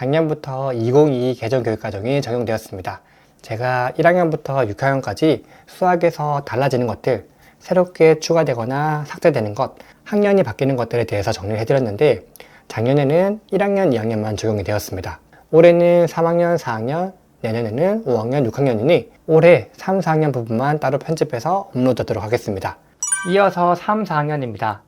작년부터 2022 개정교육과정이 적용되었습니다. 제가 1학년부터 6학년까지 수학에서 달라지는 것들, 새롭게 추가되거나 삭제되는 것, 학년이 바뀌는 것들에 대해서 정리를 해드렸는데 작년에는 1학년, 2학년만 적용이 되었습니다. 올해는 3학년, 4학년, 내년에는 5학년, 6학년이니 올해 3, 4학년 부분만 따로 편집해서 업로드하도록 하겠습니다. 이어서 3, 4학년입니다.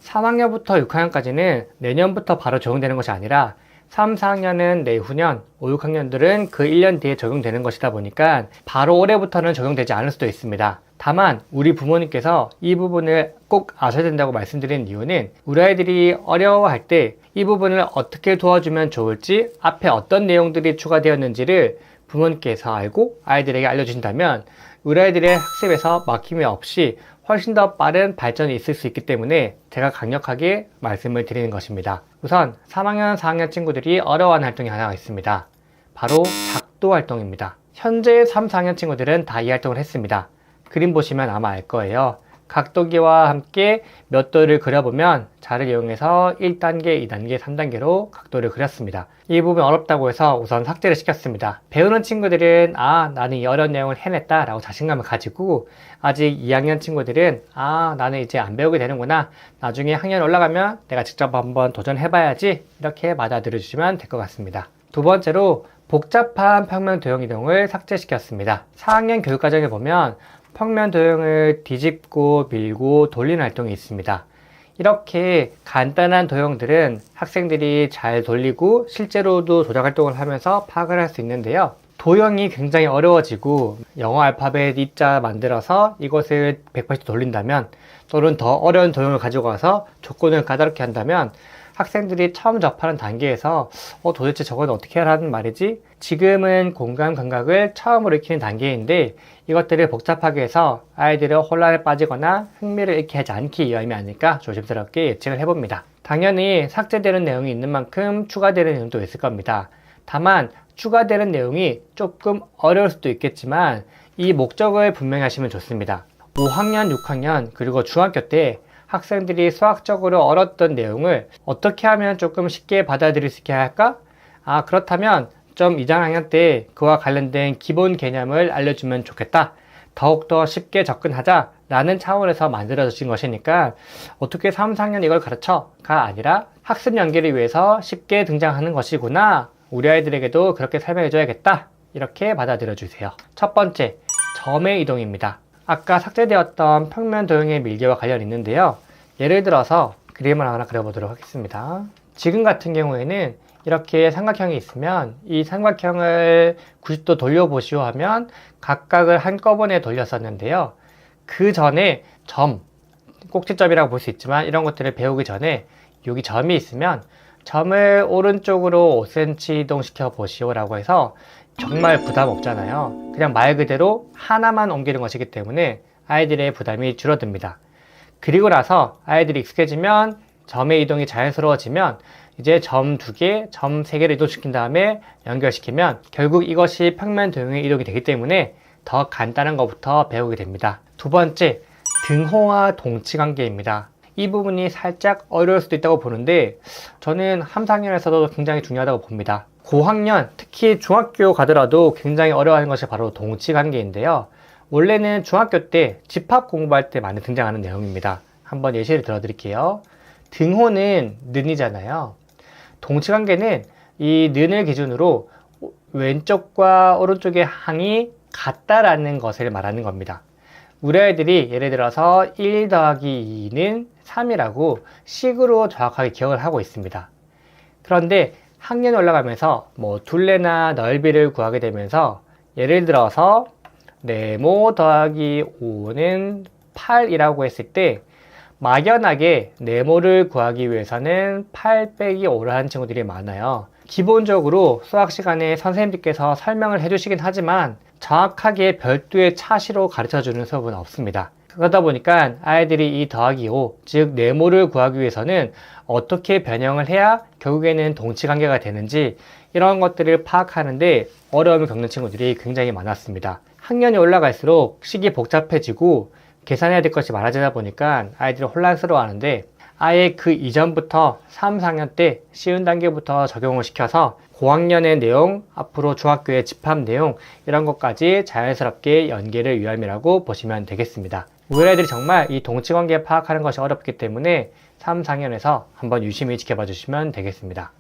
3학년부터 6학년까지는 내년부터 바로 적용되는 것이 아니라 3, 4학년은 내후년, 5, 6학년들은 그 1년 뒤에 적용되는 것이다 보니까 바로 올해부터는 적용되지 않을 수도 있습니다. 다만 우리 부모님께서 이 부분을 꼭 아셔야 된다고 말씀드린 이유는 우리 아이들이 어려워할 때 이 부분을 어떻게 도와주면 좋을지, 앞에 어떤 내용들이 추가되었는지를 부모님께서 알고 아이들에게 알려주신다면 우리 아이들의 학습에서 막힘이 없이 훨씬 더 빠른 발전이 있을 수 있기 때문에 제가 강력하게 말씀을 드리는 것입니다. 우선 3학년, 4학년 친구들이 어려워하는 활동이 하나가 있습니다. 바로 작도 활동입니다. 현재 3, 4학년 친구들은 다 이 활동을 했습니다. 그림 보시면 아마 알 거예요. 각도기와 함께 몇 도를 그려보면 자를 이용해서 1단계, 2단계, 3단계로 각도를 그렸습니다. 이 부분 어렵다고 해서 우선 삭제를 시켰습니다. 배우는 친구들은 나는 이 어려운 내용을 해냈다 라고 자신감을 가지고, 아직 2학년 친구들은 나는 이제 안 배우게 되는구나, 나중에 학년 올라가면 내가 직접 한번 도전해봐야지, 이렇게 받아들여 주시면 될 것 같습니다. 두 번째로 복잡한 평면 도형 이동을 삭제시켰습니다. 4학년 교육과정에 보면 평면 도형을 뒤집고 밀고 돌리는 활동이 있습니다. 이렇게 간단한 도형들은 학생들이 잘 돌리고 실제로도 조작 활동을 하면서 파악을 할 수 있는데요. 도형이 굉장히 어려워지고 영어 알파벳 입자 만들어서 이것을 180도 돌린다면, 또는 더 어려운 도형을 가지고 와서 조건을 까다롭게 한다면 학생들이 처음 접하는 단계에서 도대체 저건 어떻게 하라는 말이지? 지금은 공감 감각을 처음으로 익히는 단계인데 이것들을 복잡하게 해서 아이들을 혼란에 빠지거나 흥미를 잃게 하지 않기 위함이 아닐까 조심스럽게 예측을 해봅니다. 당연히 삭제되는 내용이 있는 만큼 추가되는 내용도 있을 겁니다. 다만 추가되는 내용이 조금 어려울 수도 있겠지만 이 목적을 분명히 하시면 좋습니다. 5학년, 6학년 그리고 중학교 때 학생들이 수학적으로 어려웠던 내용을 어떻게 하면 조금 쉽게 받아들일 수 있게 할까? 그렇다면 좀 2학년 때 그와 관련된 기본 개념을 알려주면 좋겠다. 더욱더 쉽게 접근하자 라는 차원에서 만들어진 것이니까 어떻게 3, 4학년 이걸 가르쳐가 아니라 학습 연계를 위해서 쉽게 등장하는 것이구나, 우리 아이들에게도 그렇게 설명해 줘야겠다, 이렇게 받아들여 주세요. 첫 번째, 점의 이동입니다. 아까 삭제되었던 평면 도형의 밀개와 관련이 있는데요. 예를 들어서 그림을 하나 그려보도록 하겠습니다. 지금 같은 경우에는 이렇게 삼각형이 있으면 이 삼각형을 90도 돌려보시오 하면 각각을 한꺼번에 돌렸었는데요. 그 전에 점, 꼭지점이라고 볼 수 있지만 이런 것들을 배우기 전에 여기 점이 있으면 점을 오른쪽으로 5cm 이동시켜 보시오 라고 해서 정말 부담 없잖아요. 그냥 말 그대로 하나만 옮기는 것이기 때문에 아이들의 부담이 줄어듭니다. 그리고 나서 아이들이 익숙해지면 점의 이동이 자연스러워지면 이제 점 2개, 점 3개를 이동시킨 다음에 연결시키면 결국 이것이 평면 도형의 이동이 되기 때문에 더 간단한 것부터 배우게 됩니다. 두 번째, 등호와 동치 관계입니다. 이 부분이 살짝 어려울 수도 있다고 보는데 저는 3, 4학년에서도 굉장히 중요하다고 봅니다. 고학년, 특히 중학교 가더라도 굉장히 어려워하는 것이 바로 동치 관계인데요. 원래는 중학교 때 집합 공부할 때 많이 등장하는 내용입니다. 한번 예시를 들어드릴게요. 등호는 는이잖아요. 동치 관계는 이 는을 기준으로 왼쪽과 오른쪽의 항이 같다라는 것을 말하는 겁니다. 우리 아이들이 예를 들어서 1 더하기 2는 3이라고 식으로 정확하게 기억을 하고 있습니다. 그런데 학년이 올라가면서 둘레나 넓이를 구하게 되면서 예를 들어서 네모 더하기 5는 8이라고 했을 때 막연하게 네모를 구하기 위해서는 8 빼기 5를 하는 친구들이 많아요. 기본적으로 수학 시간에 선생님들께서 설명을 해주시긴 하지만 정확하게 별도의 차시로 가르쳐주는 수업은 없습니다. 그러다 보니까 아이들이 이 더하기 5, 즉 네모를 구하기 위해서는 어떻게 변형을 해야 결국에는 동치 관계가 되는지 이런 것들을 파악하는데 어려움을 겪는 친구들이 굉장히 많았습니다. 학년이 올라갈수록 식이 복잡해지고 계산해야 될 것이 많아지다 보니까 아이들이 혼란스러워하는데 아예 그 이전부터 3, 4학년 때 쉬운 단계부터 적용을 시켜서 고학년의 내용, 앞으로 중학교의 집합 내용 이런 것까지 자연스럽게 연계를 위함이라고 보시면 되겠습니다. 우리 아이들이 정말 이 동치관계 파악하는 것이 어렵기 때문에 3, 4학년에서 한번 유심히 지켜봐 주시면 되겠습니다.